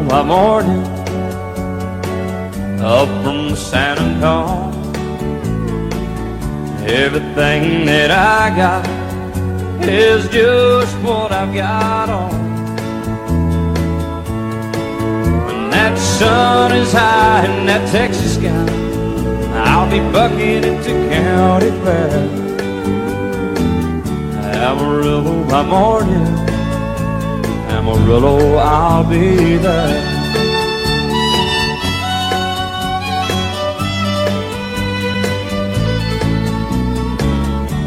by morning up from San Antonio. Everything that I got is just what I've got on. When that sun is high in that Texas sky, I'll be bucking into County Fair. Amarillo by morning, Amarillo, I'll be there.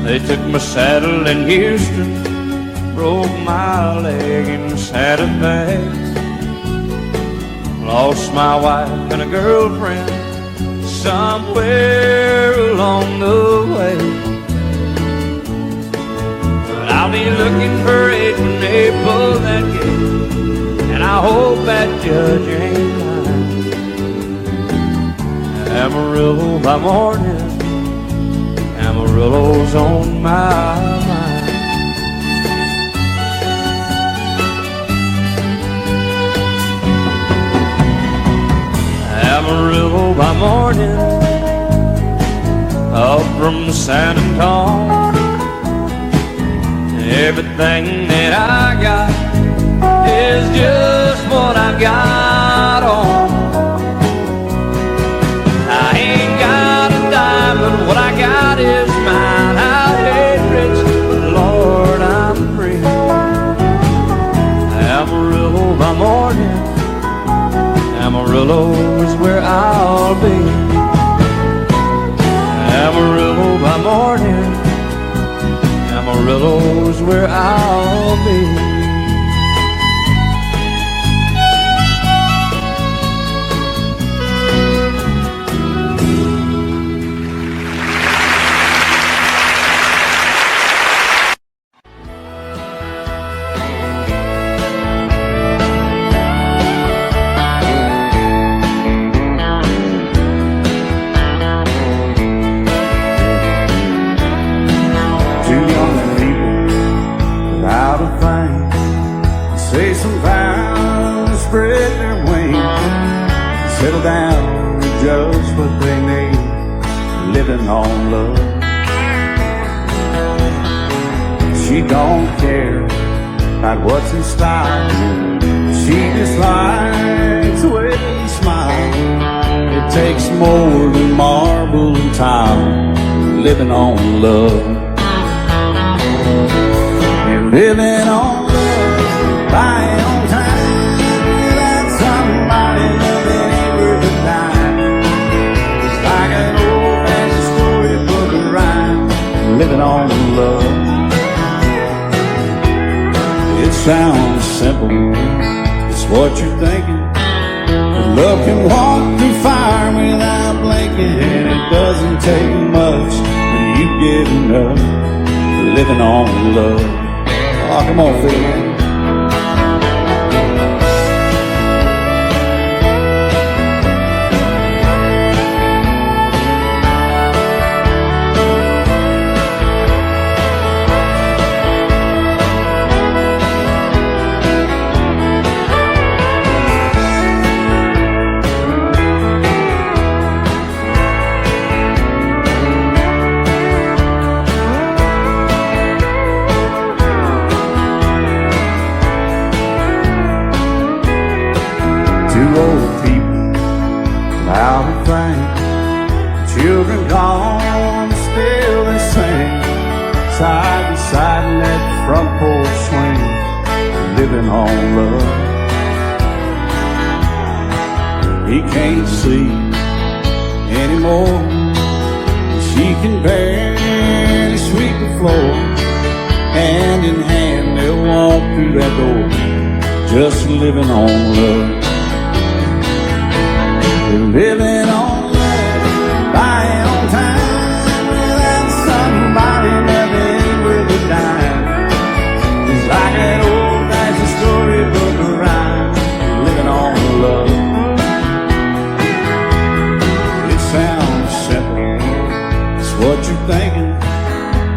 They took my saddle in Houston, broke my leg in Santa Fe. Lost my wife and a girlfriend somewhere along the way. But I'll be looking for it when they pull that gate, and I hope that judge ain't lying. Amarillo by morning, Amarillo's on my mind. Amarillo by morning up from San Antonio. Everything that I got is just what I've got on. I ain't got a dime, but what I got is mine. I ain't rich, but Lord, I'm free. Amarillo by morning, Amarillo is where I'll be. Amarillo by morning, Amarillo is where I'll be. Say some vows, spread their wings, settle down to just what they need, living on love. She don't care about what's in style, she just likes the way they smile. It takes more than marble and tile, living on love. And living on buying on time without somebody loving ain't worth a dime. It's like an old-fashioned storybook of rhyme, living on love. It sounds simple, it's what you're thinking. But love can walk through fire without blinking, and it doesn't take much when you get enough, living on love. Oh, come on, Phil. Two old people out of fame, children gone, still they sing, side by side in that front porch swing, living on love. He can't see anymore, she can barely sweep the floor. Hand in hand they'll walk through that door, just living on love. Living on love, buying on time without somebody loving ain't worth a dime. It's like an old-fashioned storybook of rhyme, living on love. It sounds simple, it's what you're thinking.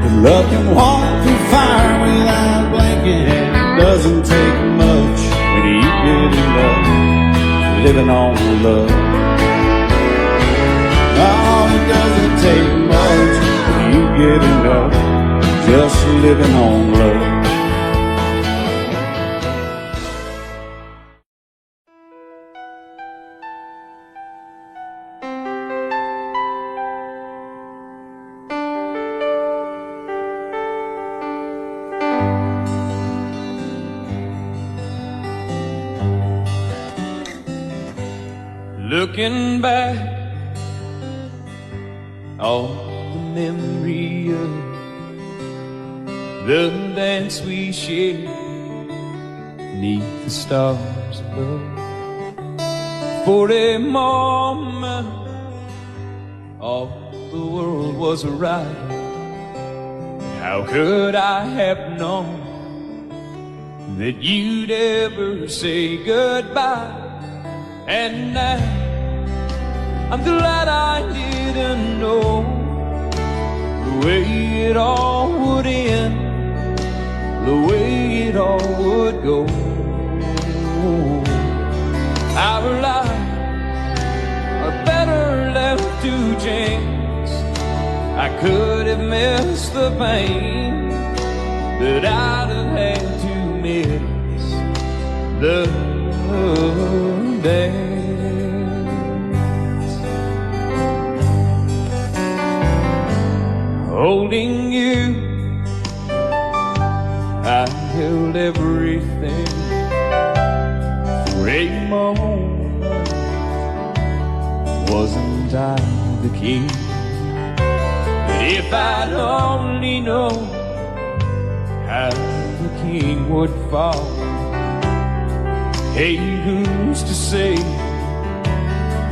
But love can walk through fire without blinking, and it doesn't take much when you get in love, living on love. Oh, it doesn't take much when you get enough, just living on love. Looking back on the memory of the dance we shared neath the stars above. For a moment, all the world was right. How could I have known that you'd ever say goodbye? And now I'm glad I didn't know the way it all would end, the way it all would go. Our lives are better left to chance. I could have missed the pain, but I'd have had to miss the dance. Holding you, I held everything for a moment. Wasn't I the king? But if I'd only known how the king would fall, hey, who's to say?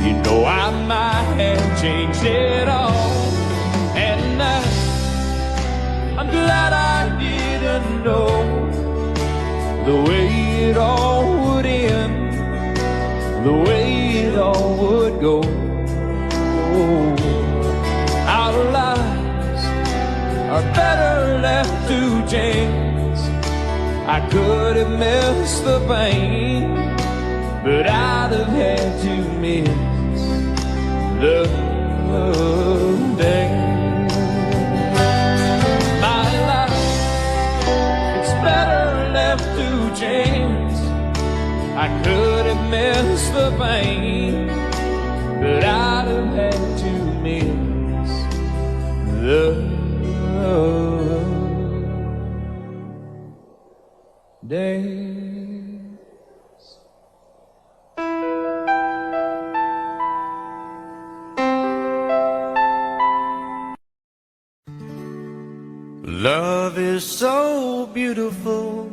You know I might have changed it all. And I'm glad I didn't know the way it all would end, the way it all would go. Our lives are better left to chance. I could have missed the pain, but I'd have had to miss the dance. My life, it's better left to chance. I could have missed the pain, but I'd have had to miss the days. Love is so beautiful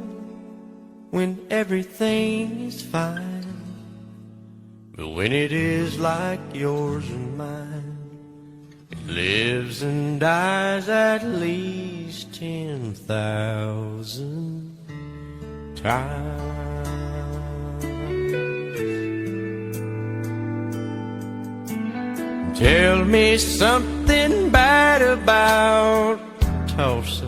when everything is fine, but when it is like yours and mine, it lives and dies at least 10,000 times. Tell me something bad about Tulsa,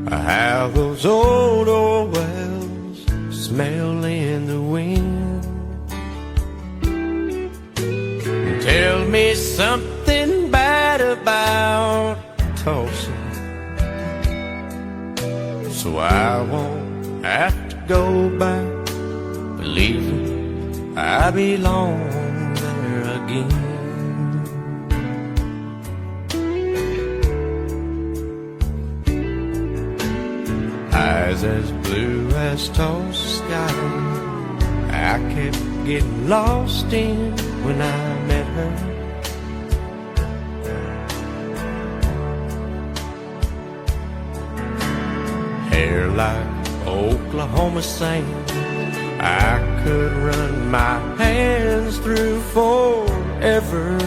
how those old oil wells smell in the wind. Tell me something bad about Tulsa, so I won't have to go back believing I belong there again. Eyes as blue as Tulsa sky, I kept getting lost in when I met her. Hair like Oklahoma sand, I could run my hands through forever.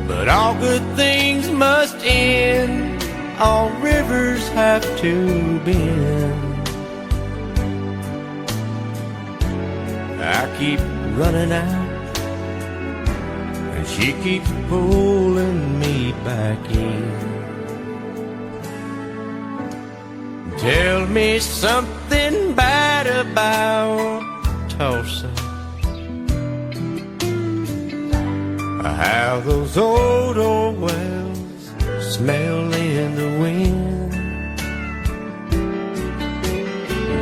But all good things must end, all rivers have to bend. I keep running out and she keeps pulling me back in. Tell me something bad about Tulsa, how those old wells smell in the wind.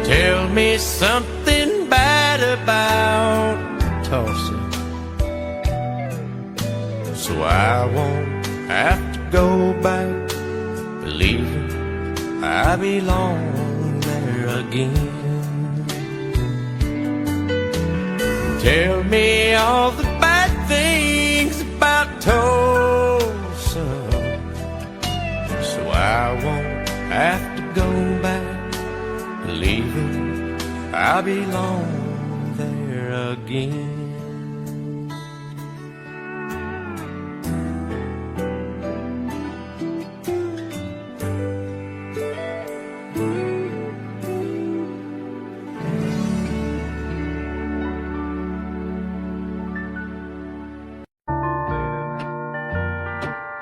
Tell me something bad about Tulsa, so I won't have to go back believing I belong there again. Tell me all the bad things about Tulsa, so I won't have to go back believing I belong there again.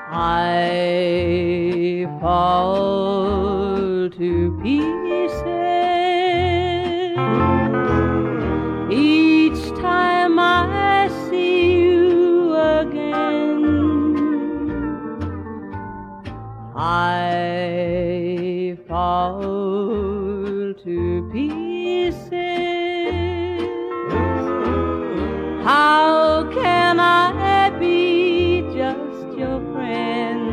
I fall to pieces each time I see you again. I fall to pieces. How can I be just your friend?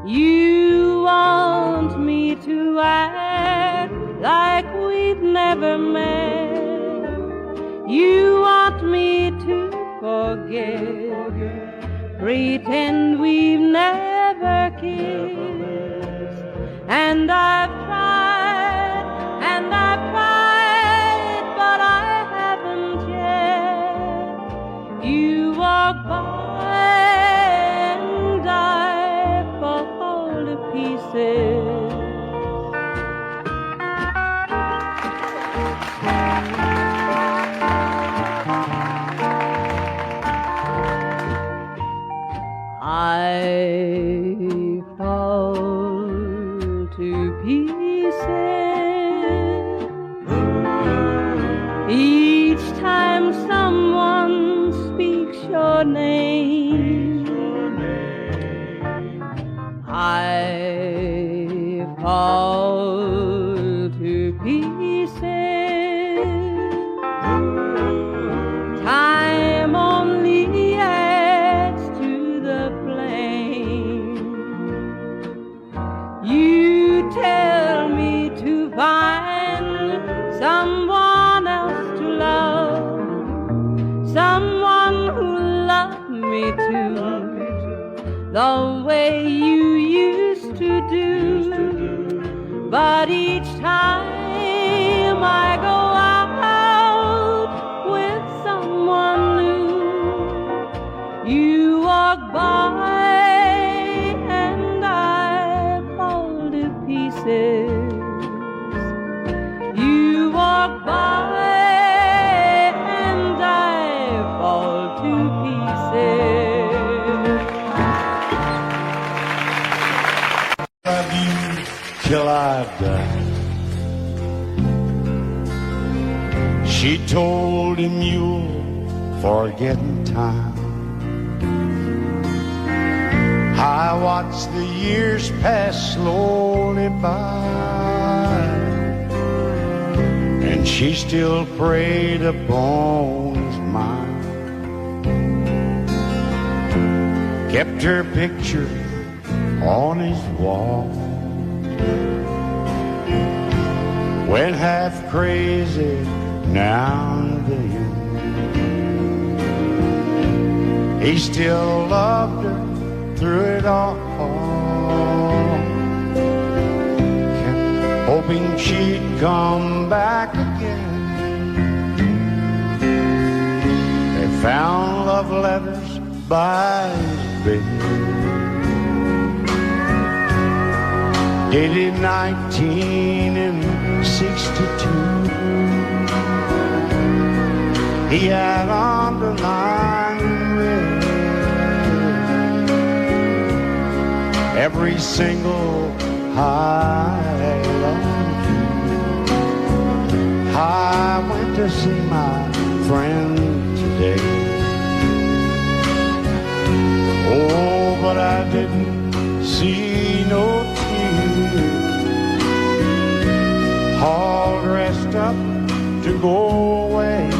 You want me to act like we've never met. You want me to forget, pretend we've never kissed. And I've tried, but I haven't yet. You walk by and I fall to pieces. I fall to pieces each time someone speaks your name. I fall to pieces. Time only adds to the flame. You tell me to find someone else to love, someone who loved me too, the way you used to do. But each time I go out with someone new, you walk by and I fall to pieces. You walk by and I fall to pieces. Love you till I die. She told him you'll forget in time. I watched the years pass slowly by, and she still preyed upon his mind. Kept her picture on his wall. Went half crazy now and then. He still loved her through it all. Kept hoping she'd come back again. They found love letters by his bed, dated 1962. He had on underlying red. Every single high long tree. I went to see my friend today. Oh, but I didn't see no tears. All dressed up to go away.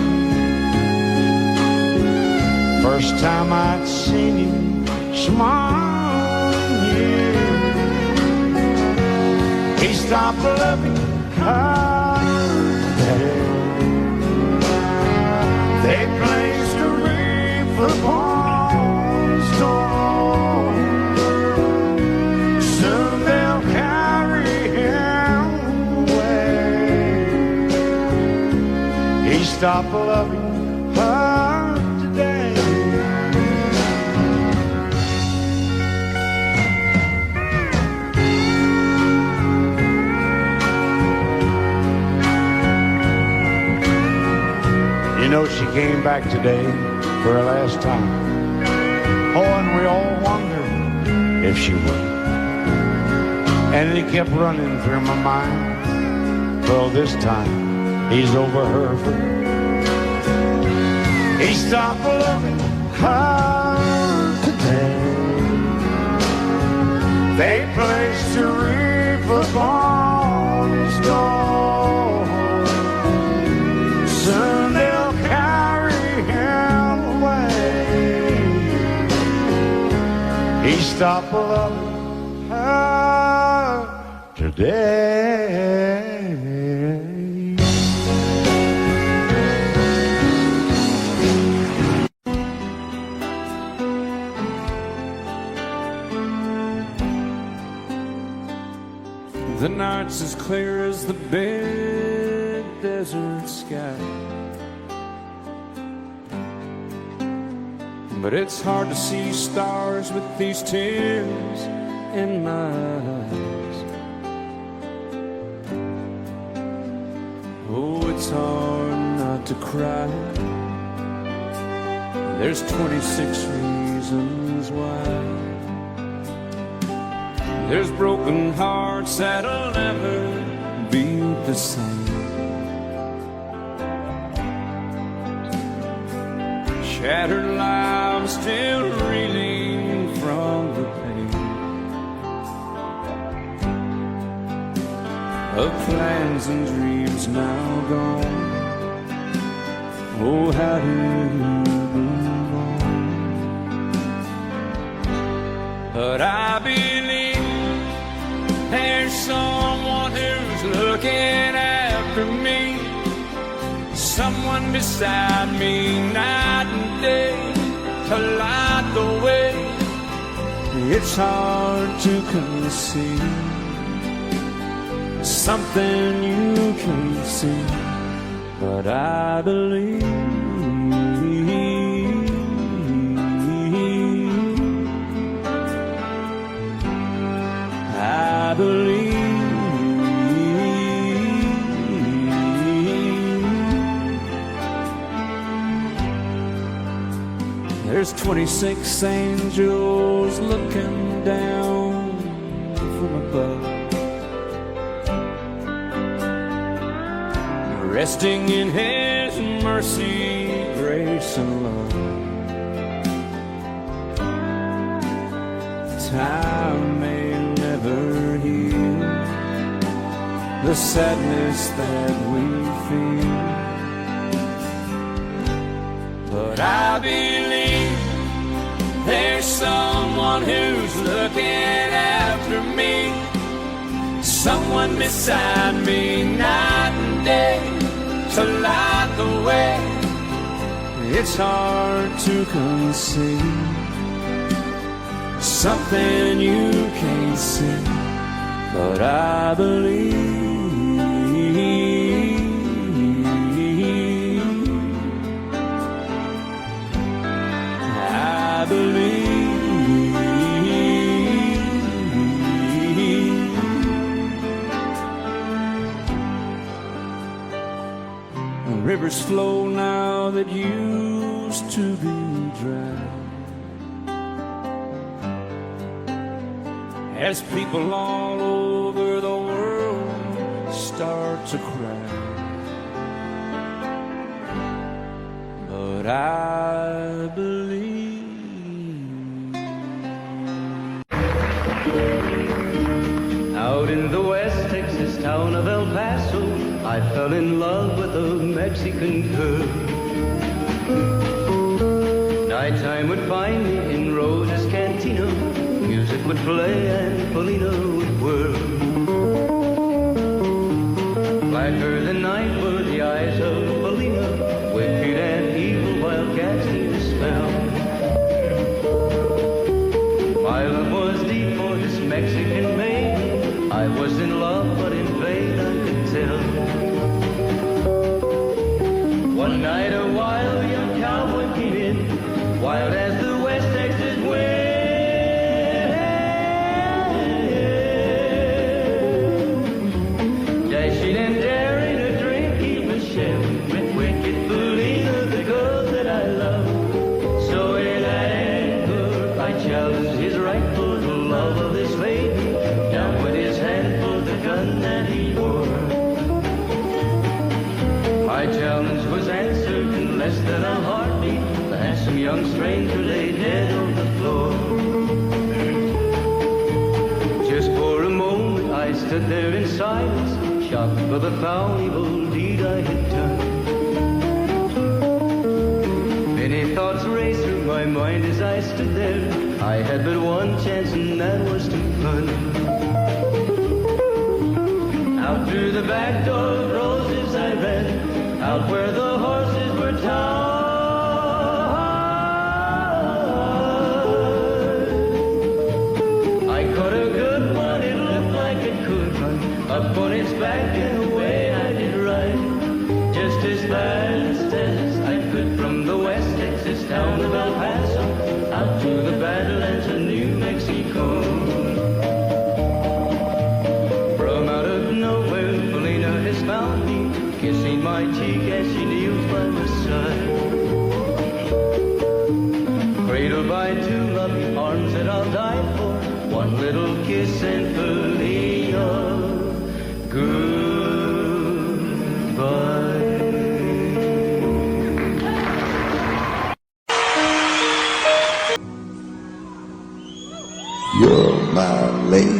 First time I'd seen him smile in years. He stopped loving her. They placed a wreath upon his door. Soon they'll carry him away. He stopped loving her today. You know, she came back today for her last time. Oh, and we all wondered if she would. And it kept running through my mind. Well, this time, he's over her for good. He stopped loving her today. They placed a wreath upon his door. Soon they'll carry him away. He stopped loving her today. The night's as clear as the big desert sky, but it's hard to see stars with these tears in my eyes. Oh, it's hard not to cry. There's 26 reasons why. There's broken hearts that'll never be the same. Shattered lives still reeling from the pain of plans and dreams now gone. Oh, how do you move on? But I believe there's someone who's looking after me, someone beside me night and day to light the way. It's hard to conceive something you can't see, but I believe. I believe. There's 26 angels looking down from above, resting in His mercy, grace, and love. Time may never heal the sadness that we feel, but I believe there's someone who's looking after me, someone beside me night and day to light the way. It's hard to conceive something you can't see, but I believe. I believe. rivers flow now that used to be dry. As people all over the world start to cry. But I believe out in the West Texas town of El Paso, I fell in love with a Mexican girl. Nighttime would find me in Rosa's Cantina. Music would play and Polina would whirl. Blacker than night were the eyes of Polina, wicked and evil while casting a spell. My love was deep for this Mexican maiden. I was in love, but in vain I could tell. One night a wild young cowboy came in, wild as the West Texas wind. Dashing and daring to drink, he was sharing with wicked Polina, the girl that I love. So in anger I challenged his right for the love of this maiden. Down with his hand for the gun that he wore. My challenge was answered in less than a heartbeat. The handsome young stranger lay dead on the floor. Just for a moment I stood there in silence, shocked for the foul evil deed I had done. Many thoughts raced through my mind as I stood there. I had but one chance and that was to run. Out through the back door of Roses I ran, out where the horses were tied. I caught a good one, it looked like it could run, up on its back and away I did ride. Just as fast as I could from the West Texas town of El Paso, out to the Badlands of New Mexico. From out of nowhere, Polina has found me, kissing my cheek as she kneels by my side. Cradled by two loving arms that I'll die for, one little kiss and Polina, goodbye. You're my lady.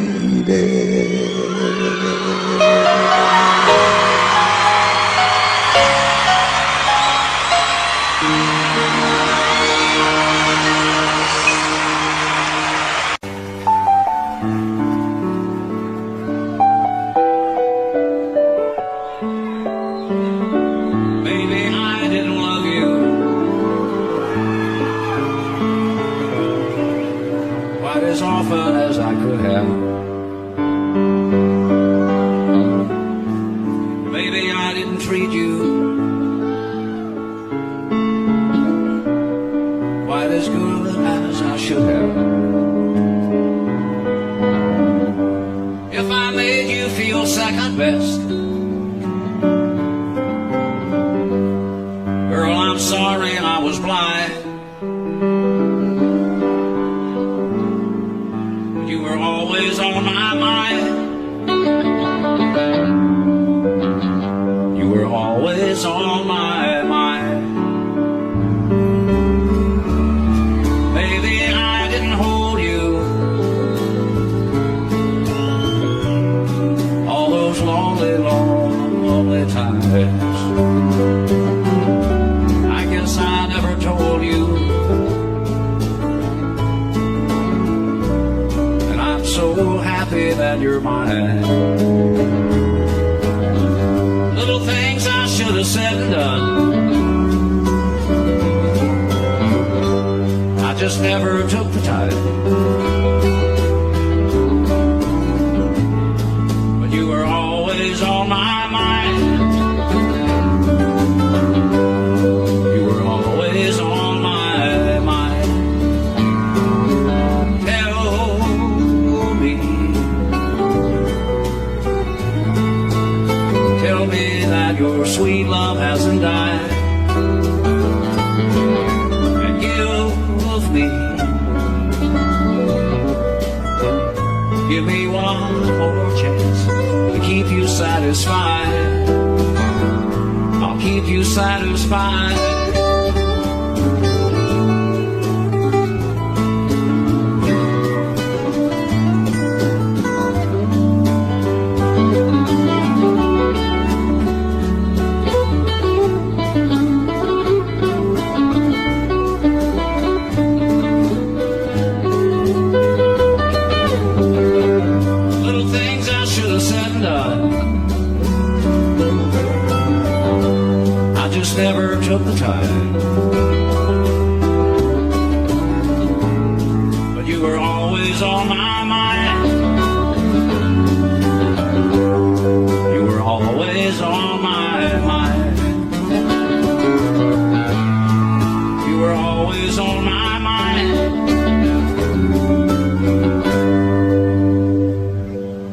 maybe I didn't love you quite as often as I could have. Maybe I didn't treat you quite as good as I should have. If I made you feel second best, girl, I'm sorry I was blind. You were always on my mind. You were always on my mind. Maybe I didn't hold you all those lonely, lonely times. I guess I never told you, and I'm so happy that you're mine. Little things I should have said and done, I just never took the time. But you were always on my mind. You were always on my mind. Tell me that your sweet love hasn't died. Give me one more chance to keep you satisfied. I'll keep you satisfied. Never took the time, but you were always on my mind. You were always on my mind. You were always on my mind.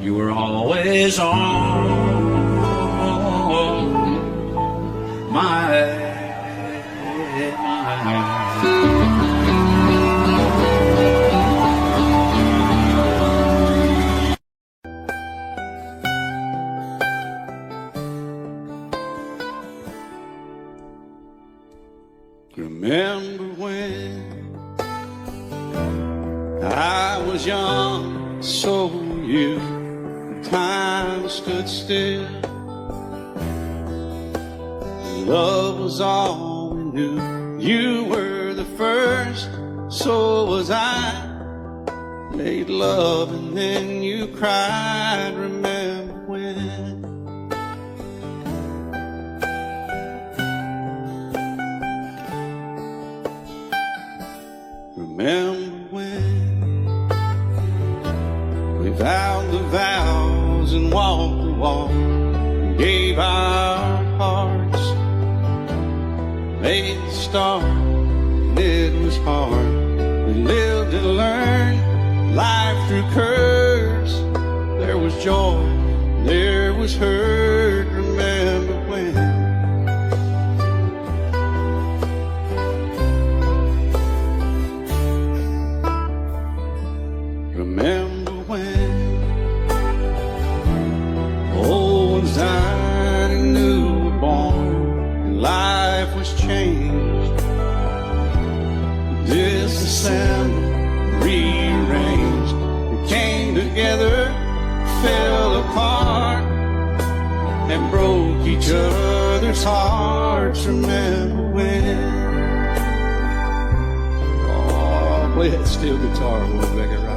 You were always on Remember when I was young, so were you. Time stood still. Love was all we knew. You were the first, so was I. Made love and then you cried. Remember when? Remember when we vowed the vows and walked the walk, and gave our hearts, made the start, and it was hard. We lived and learned life through curves. There was joy, there was hurt. Remember when? Remember when old ones died and new were born, and life was changed, disassembled, rearranged. We came together, fell apart, and broke each other's hearts. Remember when? Oh, play that steel guitar, we'll make it right.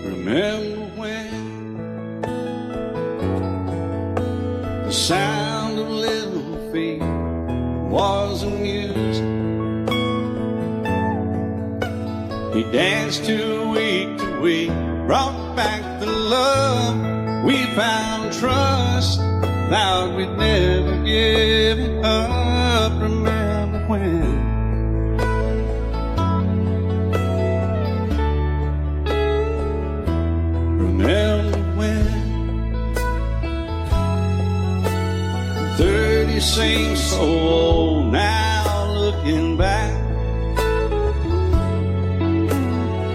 Remember when the sound of little feet was amusing? He danced to week, brought back the love. We found trust, vowed we'd never give it up. Remember when? Remember when 30 seems so old now, looking back.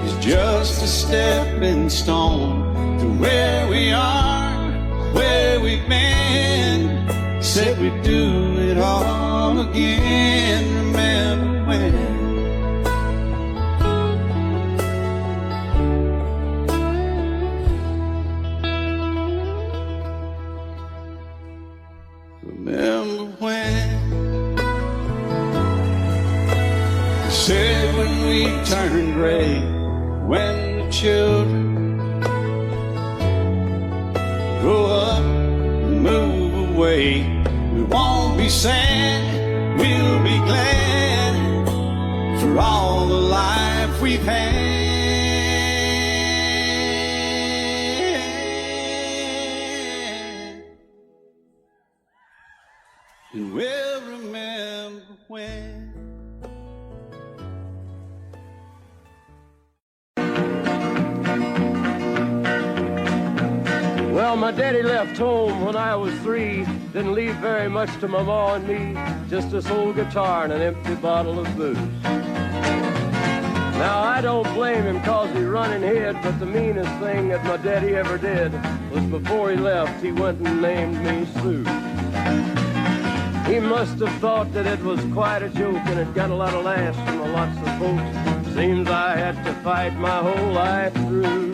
It's just a stepping stone to where we are, where we've been. Said we'd do it all again. Remember when? Remember when? Said when we turn gray, when the children grow up and move away, we won't be sad, we'll be glad for all the life life we've had. And we'll remember when. Well, my daddy left home when I was 3. Didn't leave very much to my ma and me. Just this old guitar and an empty bottle of booze. Now, I don't blame him cause he run and hid, but the meanest thing that my daddy ever did was before he left, he went and named me Sue. He must have thought that it was quite a joke and it got a lot of laughs from lots of folks. Seems I had to fight my whole life through.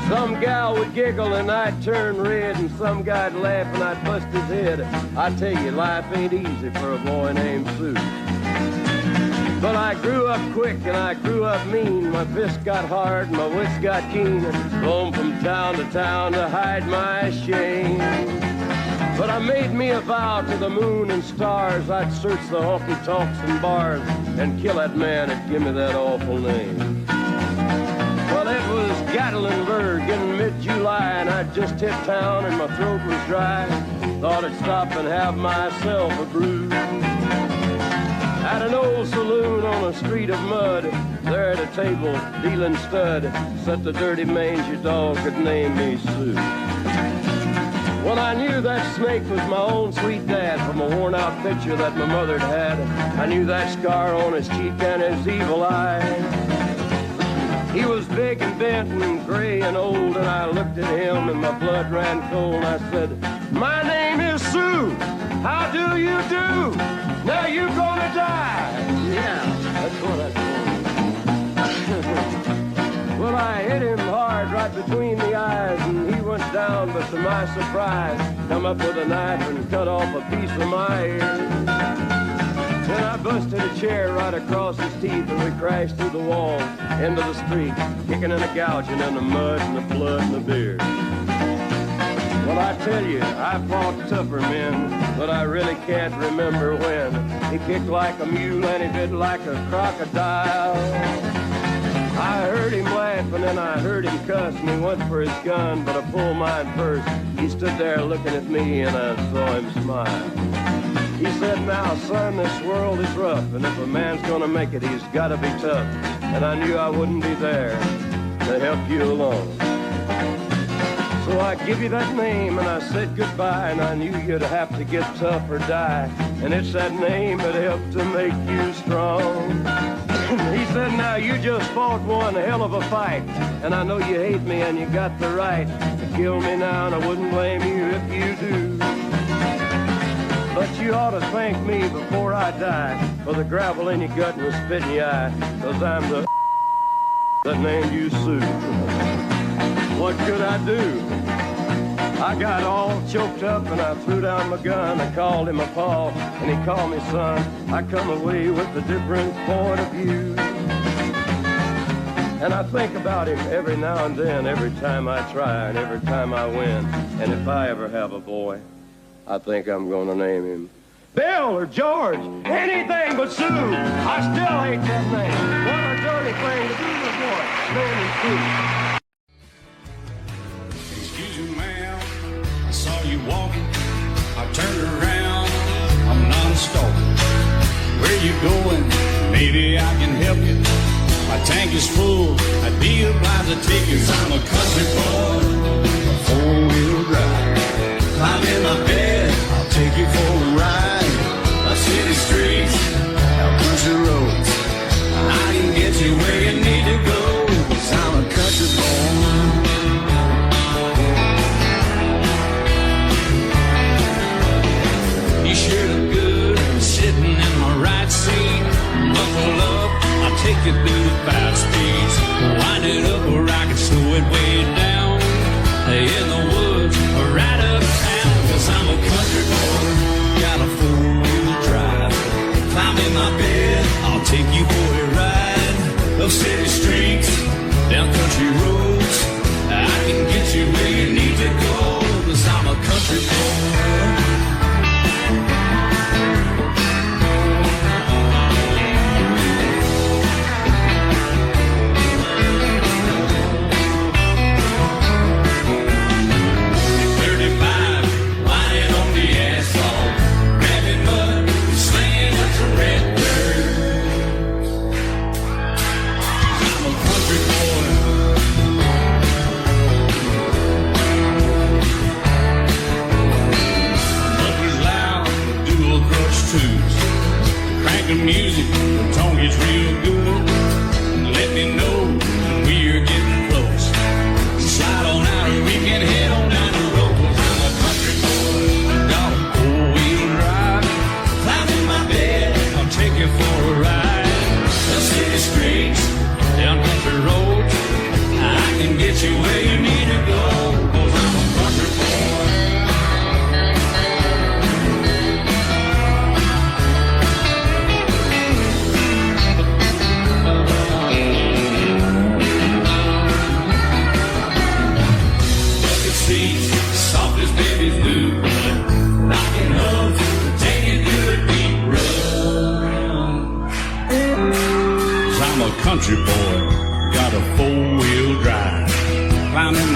Some gal would giggle and I'd turn red, and some guy'd laugh and I'd bust his head. I tell you, life ain't easy for a boy named Sue. But I grew up quick and I grew up mean. My fists got hard and my wits got keen. Roamed from town to hide my shame. But I made me a vow to the moon and stars, I'd search the honky-tonks and bars and kill that man that give me that awful name. Well, it was Gatlinburg in mid-July, and I'd just hit town and my throat was dry. Thought I'd stop and have myself a brew. At an old saloon on a street of mud, there at a table, dealing stud, sat the dirty mangy dog that named me Sue. Well, I knew that snake was my own sweet dad from a worn-out picture that my mother'd had. I knew that scar on his cheek and his evil eye. He was big and bent and gray and old, and I looked at him and my blood ran cold. I said, "My name is Sue. How do you do? Now you're gonna die." Yeah, that's what I told him. Well, I hit him hard right between the eyes, and he went down, but to my surprise, come up with a knife and cut off a piece of my ear. Then I busted a chair right across his teeth, and we crashed through the wall into the street, kicking and a gouging in the mud and the blood and the beer. Well, I tell you, I fought tougher men, but I really can't remember when. He kicked like a mule and he bit like a crocodile. I heard him laugh and then I heard him cuss, and he went for his gun, but I pulled mine first. He stood there looking at me and I saw him smile. He said, "Now, son, this world is rough, and if a man's gonna make it, he's gotta be tough." And I knew I wouldn't be there to help you along. So I give you that name and I said goodbye, and I knew you'd have to get tough or die. And it's that name that helped to make you strong. He said, "Now you just fought one hell of a fight, and I know you hate me and you got the right to kill me now, and I wouldn't blame you if you do. But you ought to thank me before I die for the gravel in your gut and the spit in your eye, 'cause I'm the that named you Sue." What could I do? I got all choked up and I threw down my gun. I called him a pa and he called me son. I come away with a different point of view. And I think about him every now and then, every time I try and every time I win. And if I ever have a boy, I think I'm gonna name him Bill or George, anything but Sue. I still hate that name. What a dirty thing to do to a boy. Name him Sue. Excuse me, ma'am, I saw you walking. I turned around, I'm not a stalker. Where you going? Maybe I can help you. My tank is full, I'd be obliged to take you. 'Cause I'm a country boy, a four-wheel drive. Climb in my bed, I'll take you for a ride. My city streets, our country roads, I can get you where you need to go. 'Cause I'm a country boy. You sure look good sitting in my right seat. Buckle up, I'll take you through the 5 speeds. Wind it up where I can slow it way down. In the woods or right uptown. 'Cause I'm a country boy, got a 4-wheel drive. Climb in my bed, I'll take you for a ride. Those city streets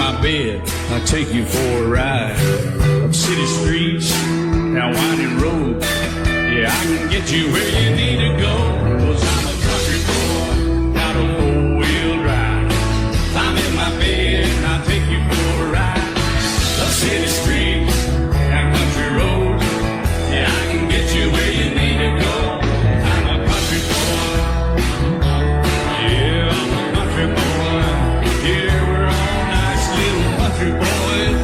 my bed, I'll take you for a ride. Up city streets, down winding road. Yeah, I can get you where you need to go. 'Cause I'm a country boy, got a four-wheel drive. I'm in my bed, and I'll take you for a ride. Up city streets, down country roads. Yeah, I can get you where you need to go. I'm a country boy. Yeah, I'm a country boy. Yeah, we're all nice little country boys.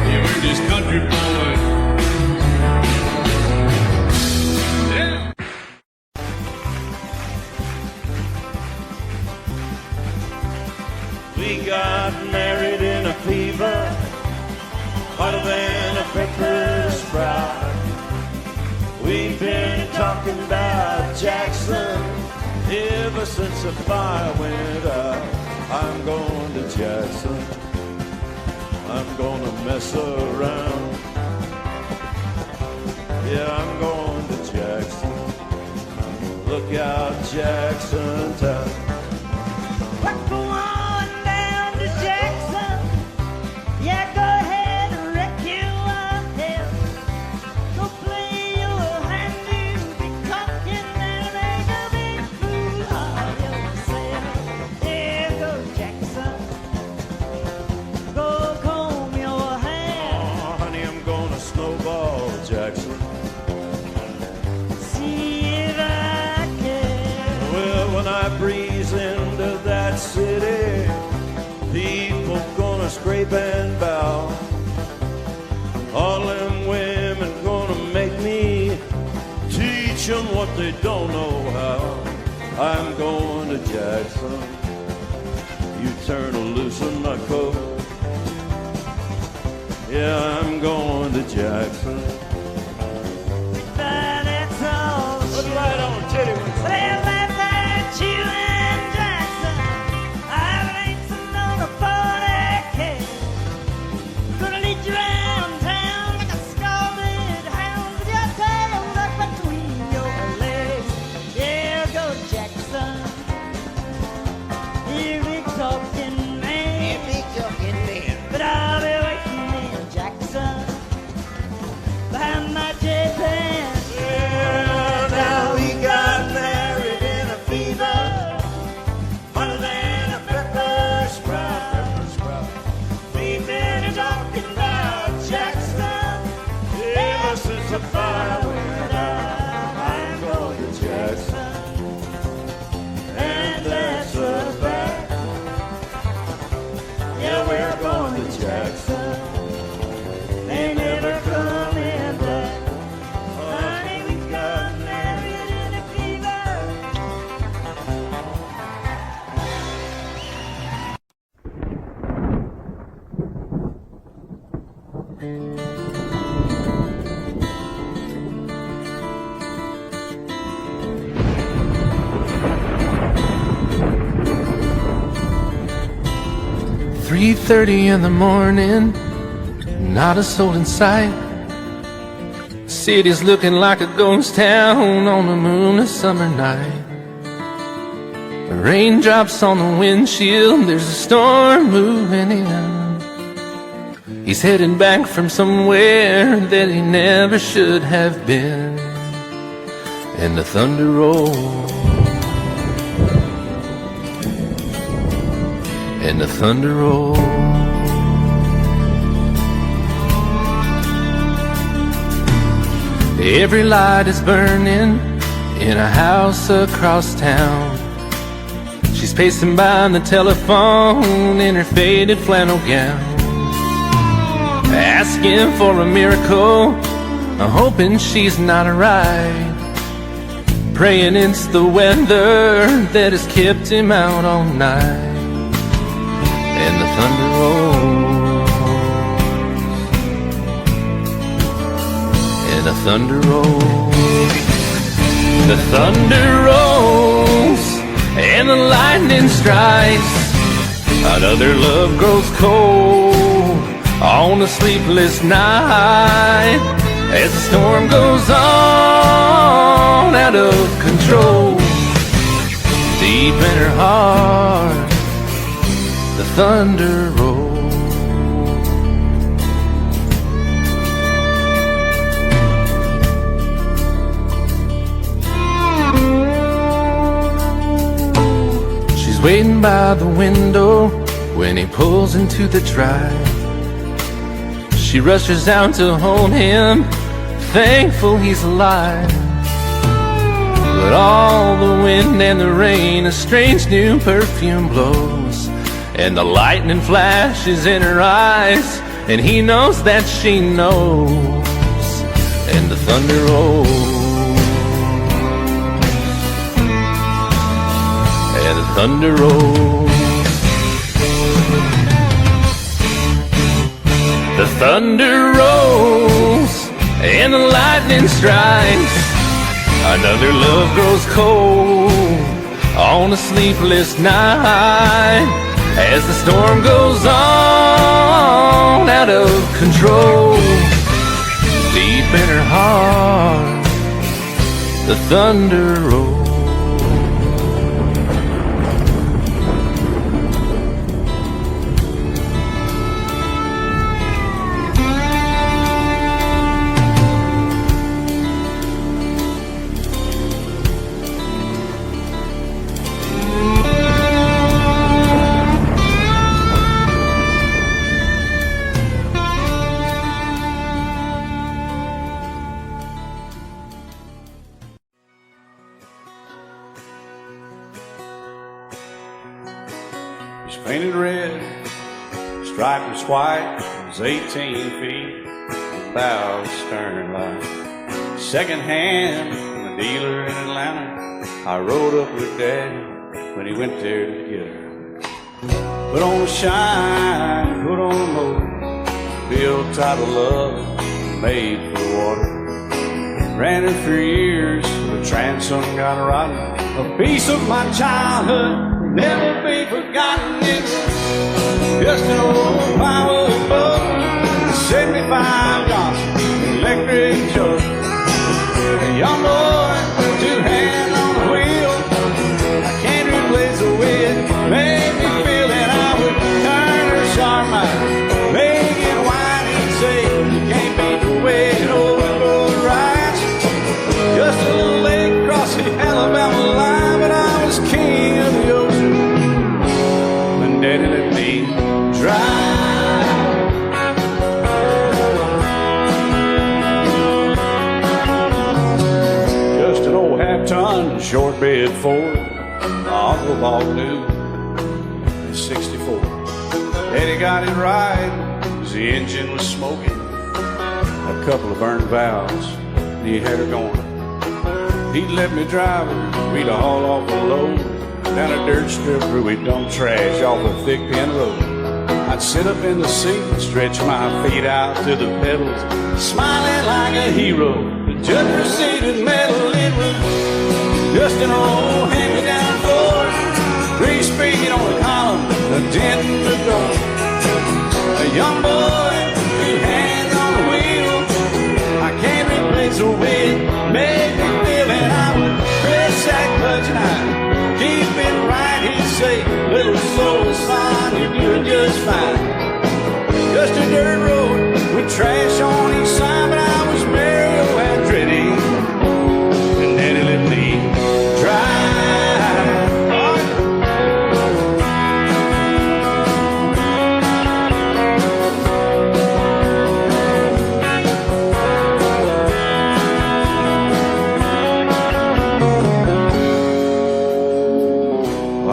Yeah, we're just country boys. Yeah. We got married in a fever, hotter than a pepper sprout. We've been talking about Jackson ever since the fire went out. I'm going to Jackson, I'm gonna mess around. Yeah, I'm going to Jackson, look out Jackson town. We're going down to Jackson. Yeah, go ahead and wreck you up there. Go play your hand, you be talking and make a big fool of yourself. Yeah, go Jackson. Go comb your hair. Oh, honey, I'm gonna snowball Jackson. See if I can. Well, when I breeze into that city, people gonna scrape and bow. All them women gonna make me teach them what they don't know how. I'm going to Jackson, you turn to loosen my coat. Yeah, I'm going to Jackson. But that's all. Put it right on, Teddy. Well, that's you and Jackson. I've ain't on a 40K. Gonna lead you around town like a scalded hound with your tail tucked between your legs. Yeah, go Jackson. You big talking man. But I'll be waiting in Jackson behind my J-Pan. Yeah, now we got married in a fever, hotter than a pepper sprout. We've been talking about Jackson ever since the fire went out. I'm going to Jackson, and that's a fact. Yeah, we're going to Jackson. They never coming back. Honey, we got married in a fever. 3:30 in the morning, not a soul in sight. City's looking like a ghost town on a moonless summer night. Raindrops on the windshield, there's a storm moving in. He's heading back from somewhere that he never should have been. And the thunder rolls, and the thunder rolls. Every light is burning in a house across town. She's pacing by the telephone in her faded flannel gown, asking for a miracle, hoping she's not alright, praying it's the weather that has kept him out all night. And the thunder rolls, and the thunder rolls, the thunder rolls, and the lightning strikes. Another love grows cold on a sleepless night, as the storm goes on out of control. Deep in her heart, the thunder rolls. She's waiting by the window when he pulls into the drive. She rushes out to hold him, thankful he's alive. But all the wind and the rain, a strange new perfume blows, and the lightning flashes in her eyes, and he knows that she knows, and the thunder rolls, and the thunder rolls. The thunder rolls and the lightning strikes. Another love grows cold on a sleepless night, as the storm goes on out of control. Deep in her heart, the thunder rolls. He's painted red, striped was white, was 18 feet, bow stern light. Second hand from a dealer in Atlanta. I rode up with Daddy when he went there to get her. Put on the shine, put on the motor, built out of love, made for the water. Ran her for years, the transom got rotten. A piece of my childhood, never be forgotten. It's just an old power boat, 75 Johnson, electric choke. A young boy, two hands on the wheel. I can't replace the way it made me feel that I would turn her sharp mind, make it wide and say, you can't beat the way it overboard rides. Just a little lake across the Alabama line, but I was king of the ocean when Daddy let me drive. Just an old half-ton short bed Ford, Uncle Bob knew in '64. Daddy got it right, 'cause the engine was smoking, a couple of burned valves, and he had her going. He'd let me drive her, we'd haul off a load down a dirt strip where we'd dump trash off a thick pin road. I'd sit up in the seat and stretch my feet out to the pedals, smiling like a hero. The judge proceeded metal, it was just an old hand-me-down Ford, 3-speed on the column, a dent in the door. A young boy, two hands on the wheel. I can't replace the way it made me feel, and I would press that clutch and I'd keep it right. He'd say, little soul son, you're doing just fine. Just a dirt road with trash on each side, but I was Mario Andretti, and Daddy let me drive.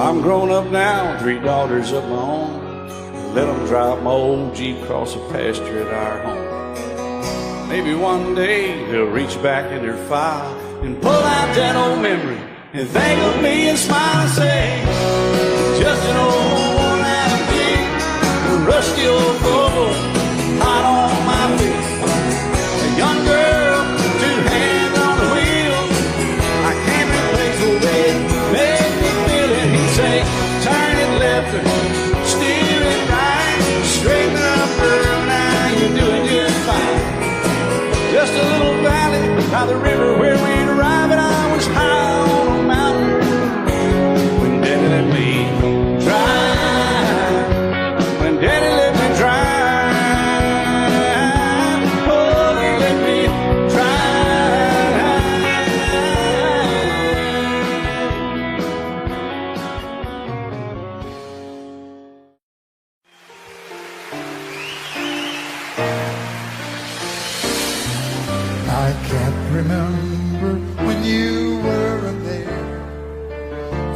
I'm grown up now, 3 daughters of my own. Let them drive my old Jeep across the pasture at our home. Maybe one day they'll reach back in their file and pull out that old memory and think of me and smile and say, just an old worn-out Jeep, a rusty old Volvo, hot on my feet. A young girl, 2 hands on the wheel. I can't replace the way it made me feel it. He'd say, turn it left or steer it right, straighten up girl, now you're doing just fine. Just a little valley by the river where we'd arrive, and I was high on a mountain when Daddy let me drive. remember when you weren't there,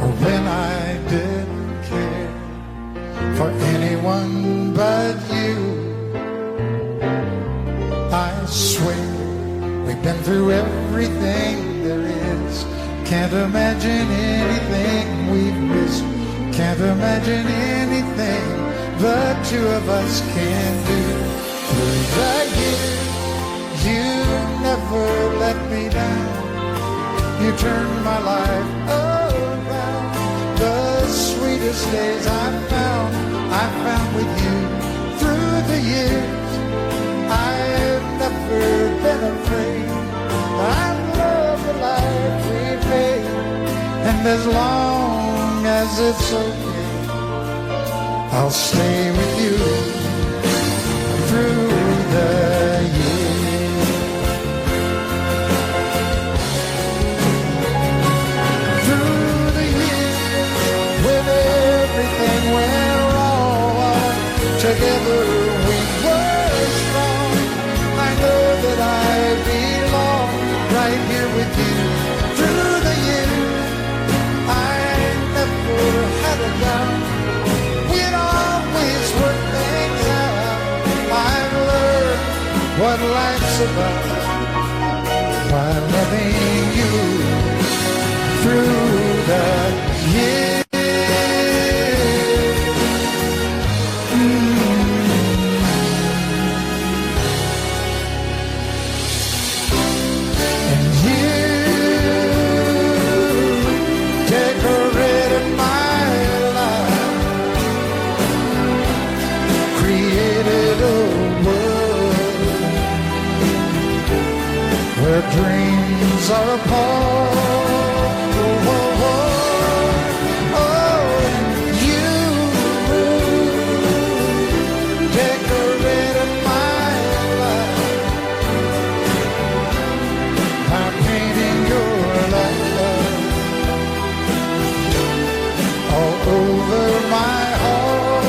or when I didn't care for anyone but you. I swear we've been through everything there is. Can't imagine anything we've missed. Can't imagine anything the two of us can do. Through the years, you never let me down. You turned my life around. The sweetest days I found with you. Through the years, I've never been afraid. I love the life we made, and as long as it's okay, I'll stay with you through the years. Through the years, when everything went wrong, together we were strong. I know that I belong right here with you. Through the years, I never had a doubt. We'd always work things out. I've learned what life's about by loving you through the years. Dreams are apart. Oh, oh, oh, oh. You decorated my life by painting your love all over my heart.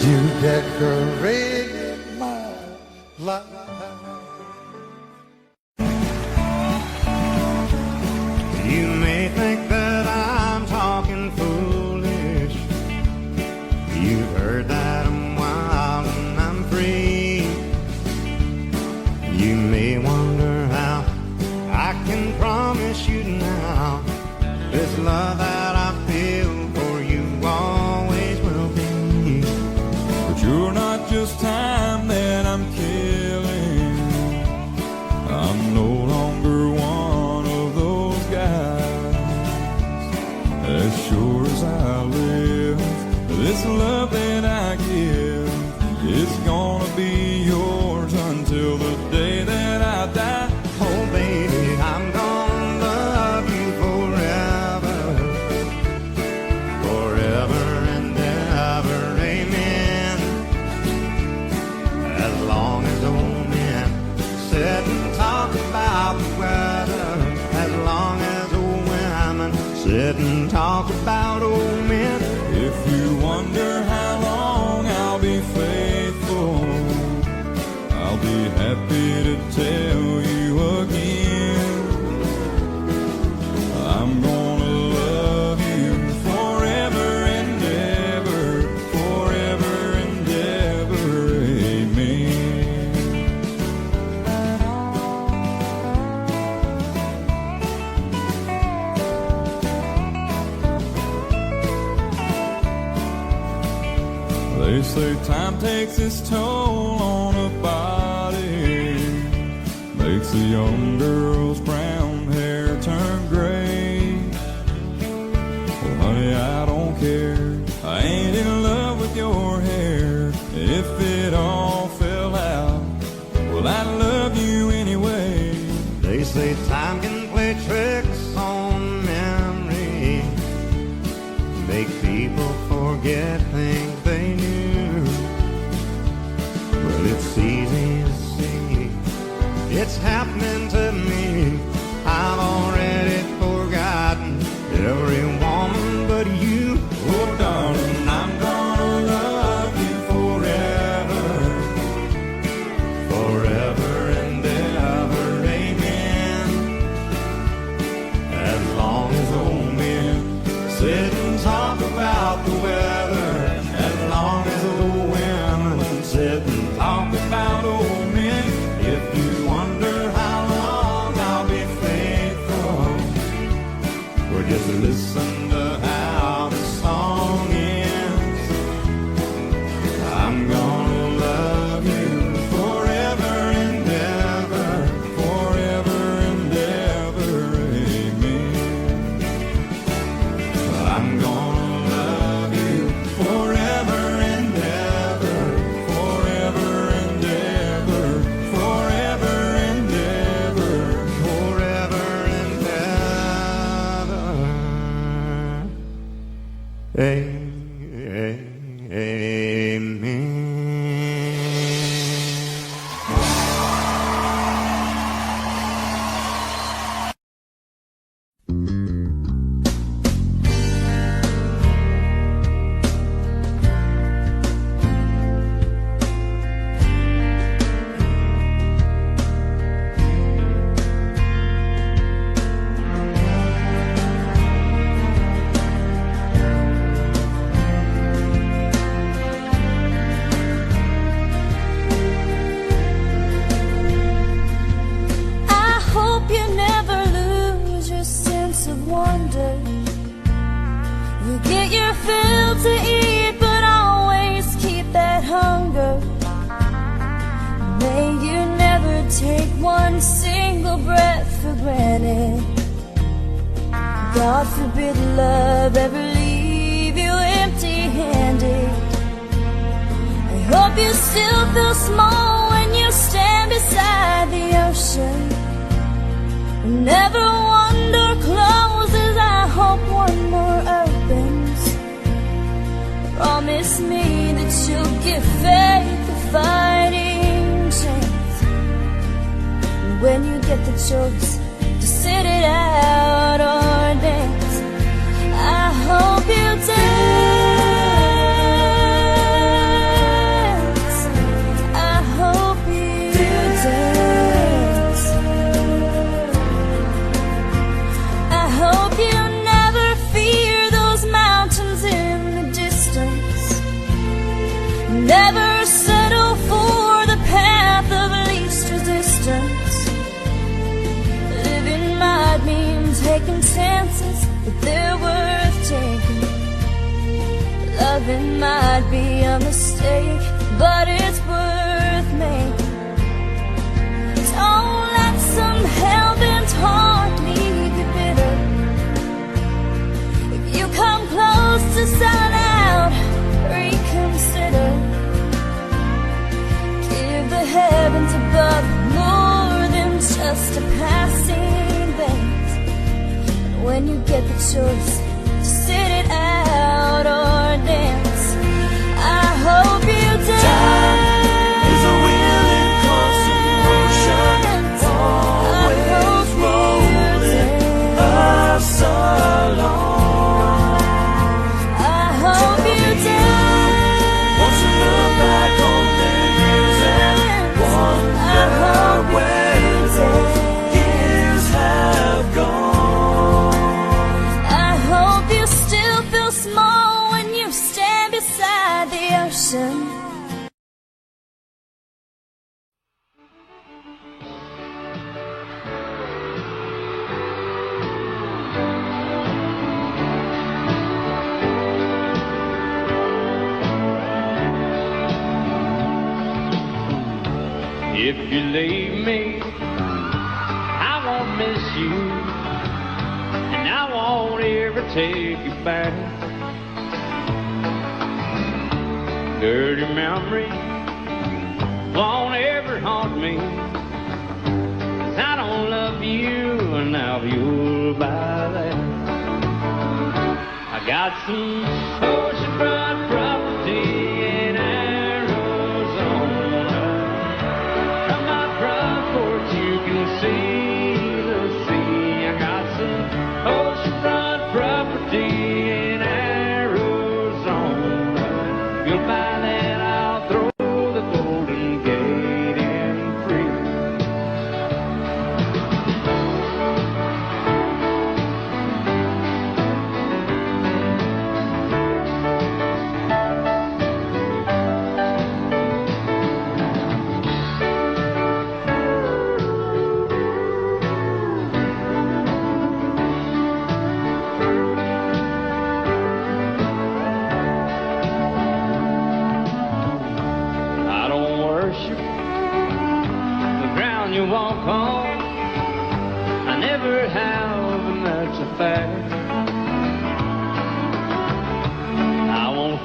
You decorated my life. You may think that I'm talking foolish. You've heard that I'm wild and I'm free. You may wonder how I can promise you now this love that I feel for you always will be. But you're not just time that I'm killing. I'm no longer one of those guys. As sure as I live, this love that I give is gonna be yours until the day that I die. Oh baby, I'm gonna love you forever, forever and ever, amen. As long as old men sit and talk about the weather, as long as old women sit and talk about old men. If you wonder how long I'll be faithful, I'll be happy to tell you again. I'm gonna love you forever and ever, forever and ever, amen. They say time takes its toll on a body, makes a young girl's brown hair turn gray. Well, honey, I don't care. I ain't in love with your hair. If it all fell out, well, I love you anyway. They say time can play tricks on memory, make people forget things they knew. Well, it's easy to see, it's happening to me. I've already forgotten every woman but you. Oh, darling, I'm I'm gonna love you forever and ever, forever and ever, forever and ever, forever and ever. Amen. God forbid love ever leave you empty-handed. I hope you still feel small when you stand beside the ocean. Never one door closes, I hope one more opens. Promise me that you'll give faith a fighting chance. And when you get the choice to sit it out or dance, I hope you dance. I hope you dance. I hope you never fear those mountains in the distance. Never settle for the path of least resistance. Might mean taking chances, but they're worth taking. Loving might be a mistake, but it's worth making. Don't let some hell-bent heart leave you bitter. If you come close to selling out, reconsider. Give the heavens above more than just a passing. When you get the choice to sit it out or dance, I hope you dance. Time is a willing constant motion, always rolling us along. I hope you dance. Once you look back on memories and wonder where the years have gone. Small when you stand beside the ocean. If you leave me, I won't miss you, and I won't ever take you back. Dirty memory won't ever haunt me, 'cause I don't love you, and now you'll buy that. I got some oceanfront property in Arizona. From my front porch you can see the sea. I got some oceanfront property in Arizona. You'll buy that, I'll throw the Golden Gate in free.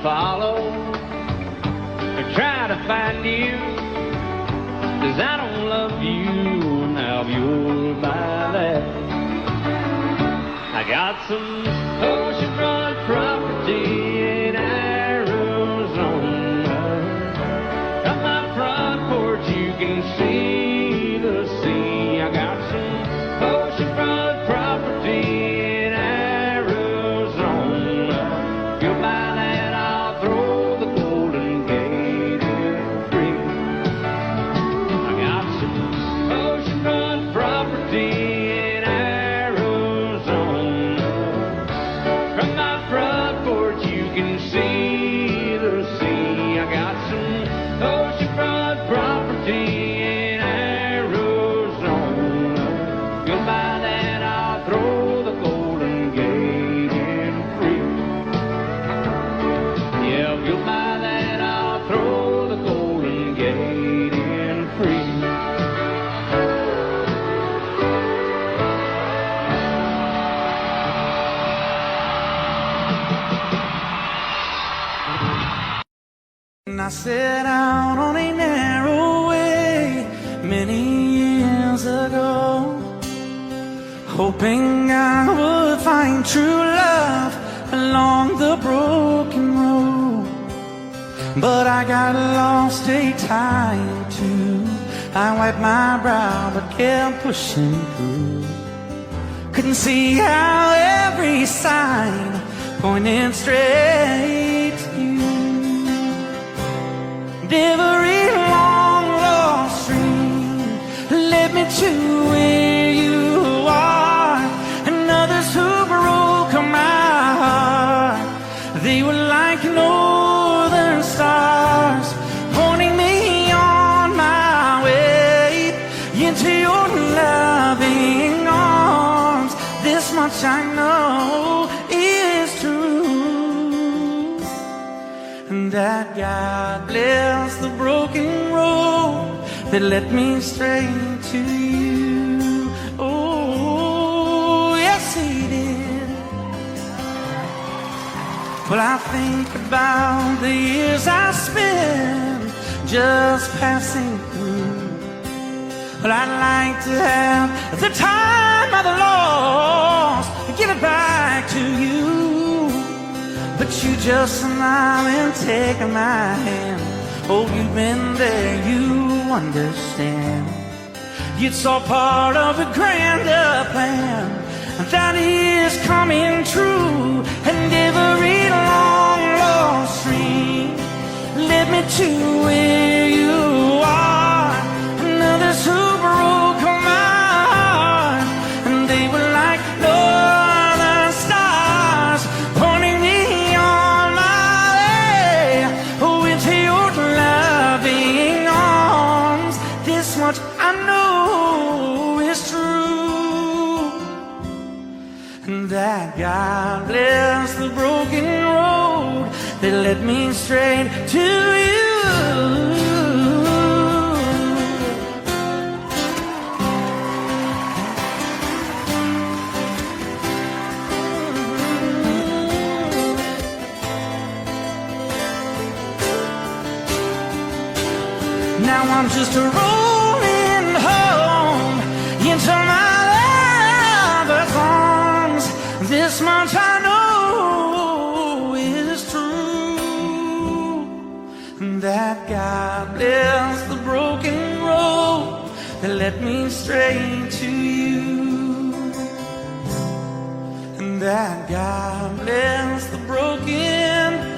follow or try to find you, 'cause I don't love you now you're by that. I got some oceanfront property in Arizona. From my front porch you can see the sea. I got some oceanfront property in Arizona. If you'll buy that, I'll throw the Golden Gate in free. I got some oceanfront property in Arizona. From my front porch you can see the sea. I got some oceanfront property in Arizona. If you'll buy that, I'll throw the Golden Gate in free. Yeah, if you'll buy that, I'll throw the Golden Gate in free. And I set out on a narrow way many years ago, hoping I would find true love along the broken road. But I got lost a time or two. I wiped my brow but kept pushing through. Couldn't see how every sign pointed straight to you. Every long lost dream led me to where you are, and others who broke my heart, they were like northern stars, pointing me on my way into your loving arms. This much I know is true, and that God bless the broken road that led me straight to you. Oh, yes, He did. Well, I think about the years I spent just passing through. Well, I'd like to have the time I've lost and give it back to you. But you just smile and take my hand. Oh, you've been there, you understand. It's all part of a grander plan that is coming true. And every long lost dream led me to where you are, and others who broke my heart, and they were like northern stars, pointing me on my way, oh, into your loving arms. This much I know is true, and that God bless the broken road that led me straight to you. Now I'm just rolling home into my lover's arms. This much I know is true, that God bless the broken road that led me straight to you, and that God bless the broken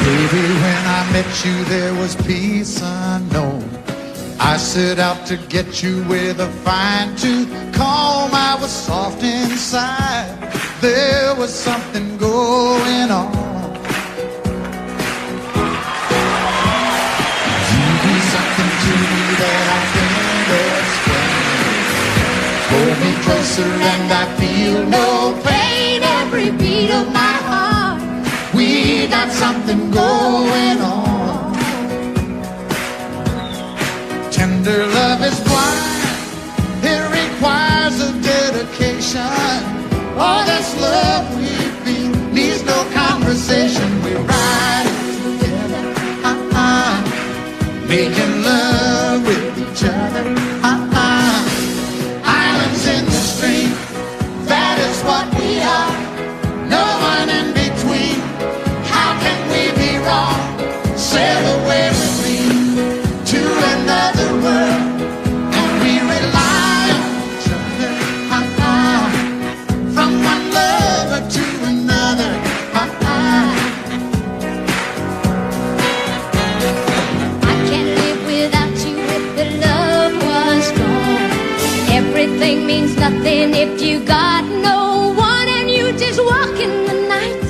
Baby, when I met you, there was peace unknown. I set out to get you with a fine-tooth comb. I was soft inside. There was something going on. You do something to me that I can't explain. Pull me closer and I feel no pain. Every beat of my heart, we got something going on. Tender love is blind. It requires a dedication. All this love we feel needs no conversation. We ride together, making love with each other, Islands in the stream, that is what we are. No one in between. How can we be wrong? Sail away with me to another world, and we rely on each other, from one lover to another, I can't live without you if the loved one's gone. Everything means nothing if you got no one, and you just walk in the night,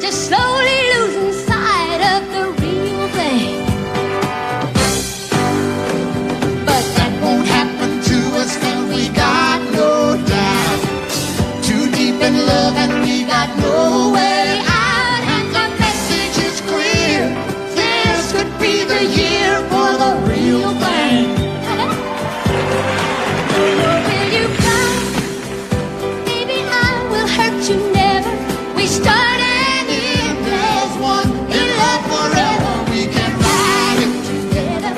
just slowly losing sight of the real thing. but that won't happen to us, and we got no doubt. Too deep in love and we got no way out, and the message is clear. This could be the year for the real thing. Will you cry? Maybe I will hurt you never. We start and end as one. In love forever, we can ride it together,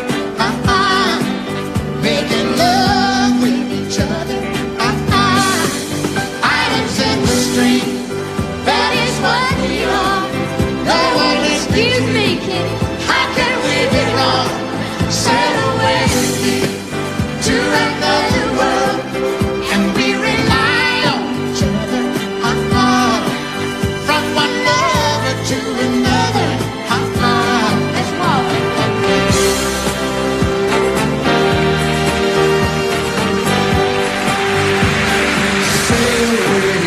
making love with each other, Islands in the stream, that is what we are. No one Excuse me, kitty. How can we be wrong? Sail away with me to another world, and we rely on each other, from one lover to another, Let's walk. sail away.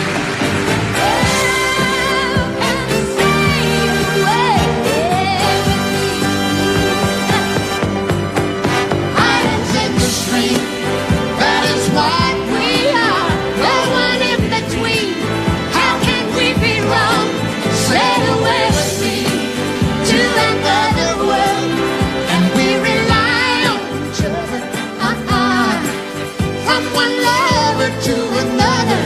Islands in the stream, that is what we are. No one in between. How can we be wrong? Sail away with me to another world, and we rely on each other, from one lover to another,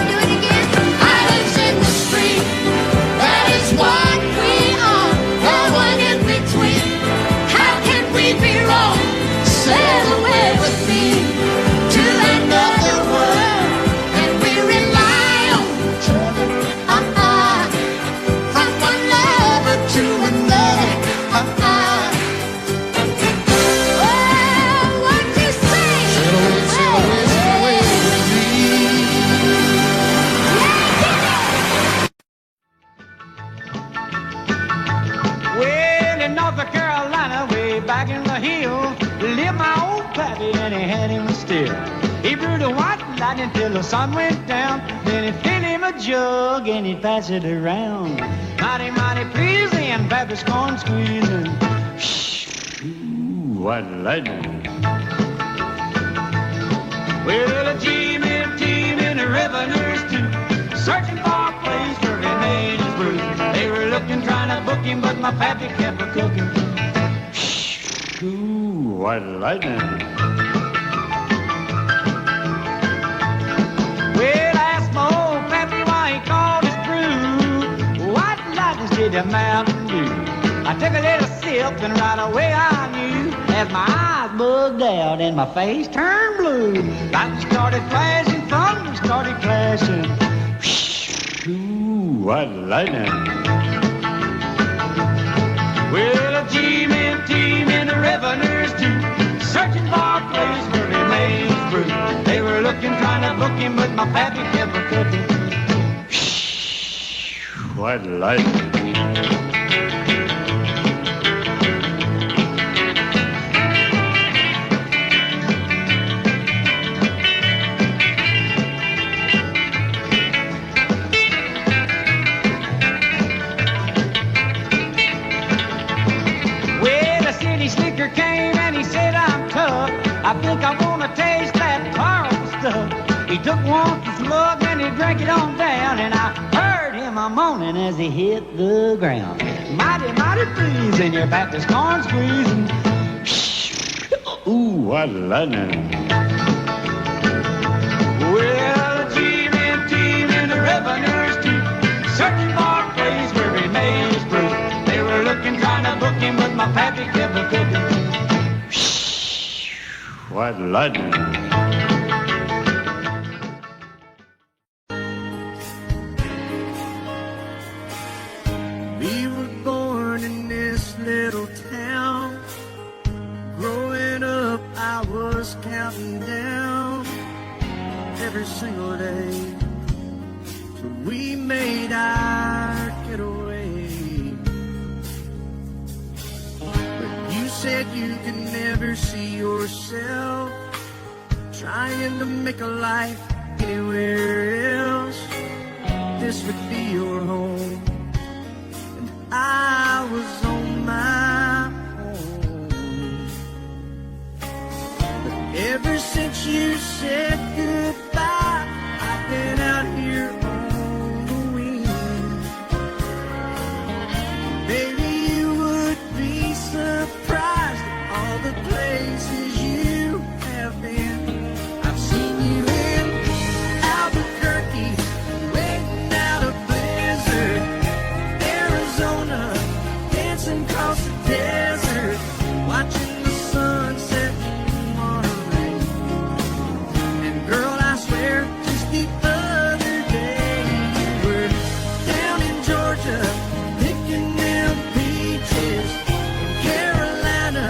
Do it again. Islands in the stream, that is what we are. No one in between. How can we be wrong? Sail away with me to another world, and we rely on each other, from one lover to another, Oh, what you say? Sail away, sail away, sail away with me. Well, in North Carolina, way back in the hills, lived my old pappy, and he had him still. He brewed a white lightning till the sun went down. Then he filled him a jug and he'd pass it around. Mighty, mighty pleasing, Pappy's corn squeezing. Ooh, white lightning. Well, a team in the revenues too, searching for a place where he made his brew. They were looking, trying to book him, but my pappy kept a cooking. Ooh, white lightning. Well, I asked my old pappy why he called his brew white lightning did the Mountain Dew. I took a little sip and right away I knew, as my eyes bugged out and my face turned blue. Lightning started flashing, thunder started clashing. Ooh, white lightning. Well, a team in the revenues too, searching for a place where he made his brew. They were looking, trying to book him, but my pappy kept a cooking. White lightning. think I wanna taste that powerful stuff. He took one slug and he drank it on down, and I heard him a moaning as he hit the ground. Mighty, mighty pleasing, your Baptist corn squeezing. Ooh, what lightning. Well, team in the revenues too, searching for a place where he made his brew. They were looking, trying to book him, but my pappy kept a cooking. What lightning. We were born in this little town. Growing up, I was counting down every single day. So we made our getaway. But you said you could never see yourself trying to make a life anywhere else. This would be your home. I was on my own. But ever since you said goodbye, I've been out here on the wing. Baby, you would be surprised at all the places you have been. I've seen you in Albuquerque, waiting out a blizzard, Arizona, dancing across the desert, watching the sunset in Monterey. And girl, I swear, just the other day, you were down in Georgia, picking them peaches. In Carolina,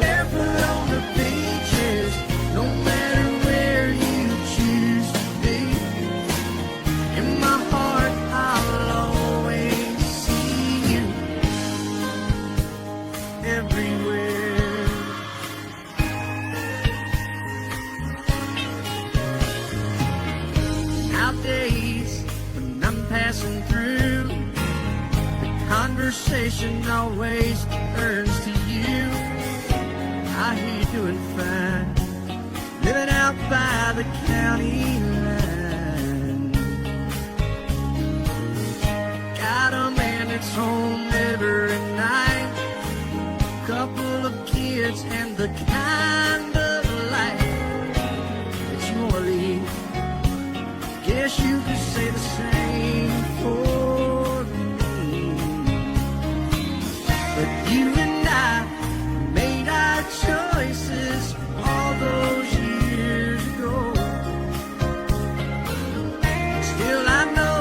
barefoot on the beaches. No matter where you choose to be, in my heart, I'll always see you everywhere. Nowadays, when I'm passing through, the conversation always turns to you. I hear you doing fine, living out by the county line. Got a man that's home every night, couple of kids and the kind of life that you wanna lead. Guess you could say the same for me. But you and I made our choices all those years ago. Still I know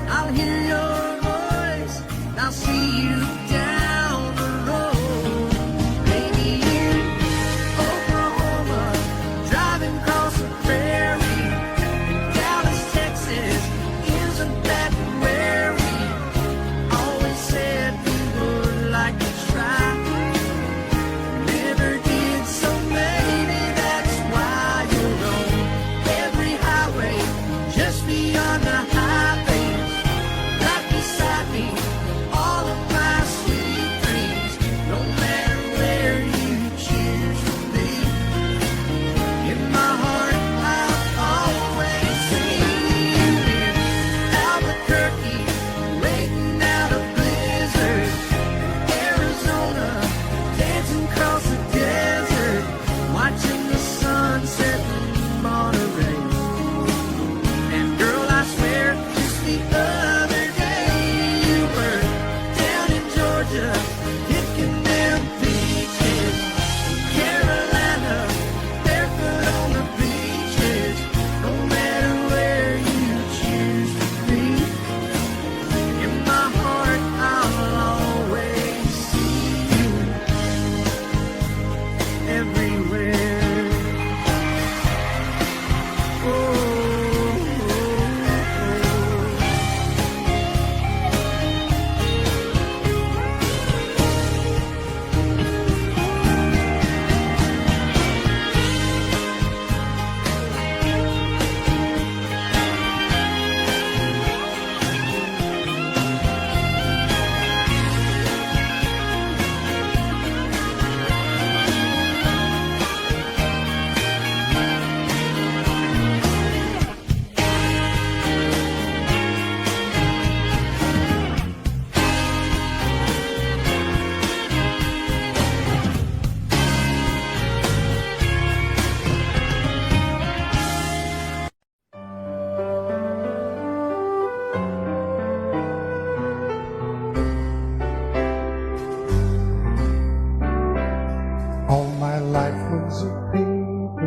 I'll hear your voice, and I'll see you down the road. Maybe you over eyes of people,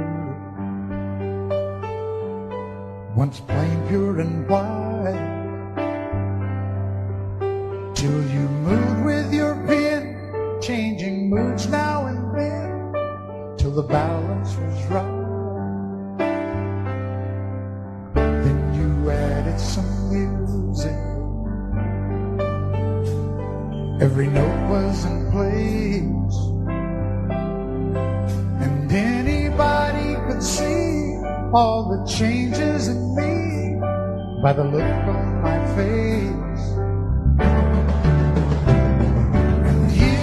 once plain, pure, and white, till you moved with your pen, changing moods now and then, till the balance was right. Then you added some music, every note was in place, and anybody could see all the changes in me by the look on my face. And you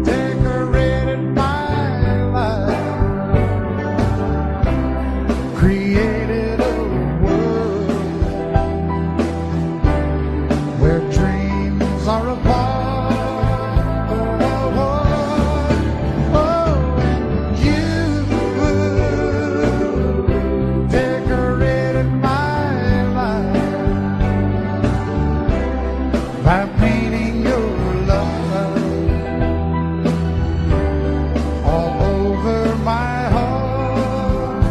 decorated my life, created a world where dreams are apart. By painting your love all over my heart,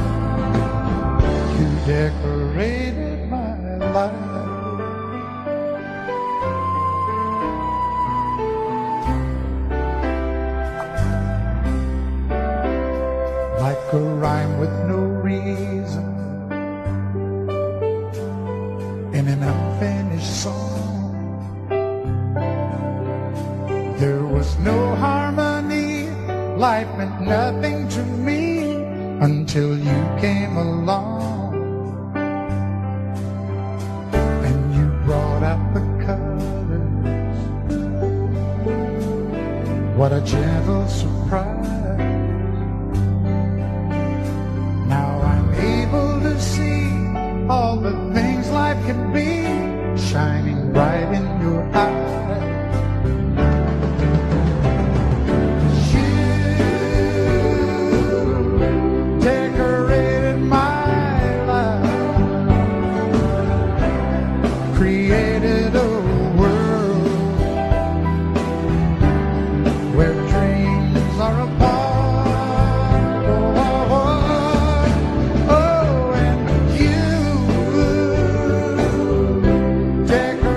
you decorated my life. Like a rhyme with no reason in an unfinished song, there was no harmony, life meant nothing to me until you came along. And you brought out the colors, what a gentle surprise. Now I'm able to see all the things life can be, shining bright in your eyes. Created a world where dreams are apart. Oh, and you decorated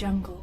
Jungle.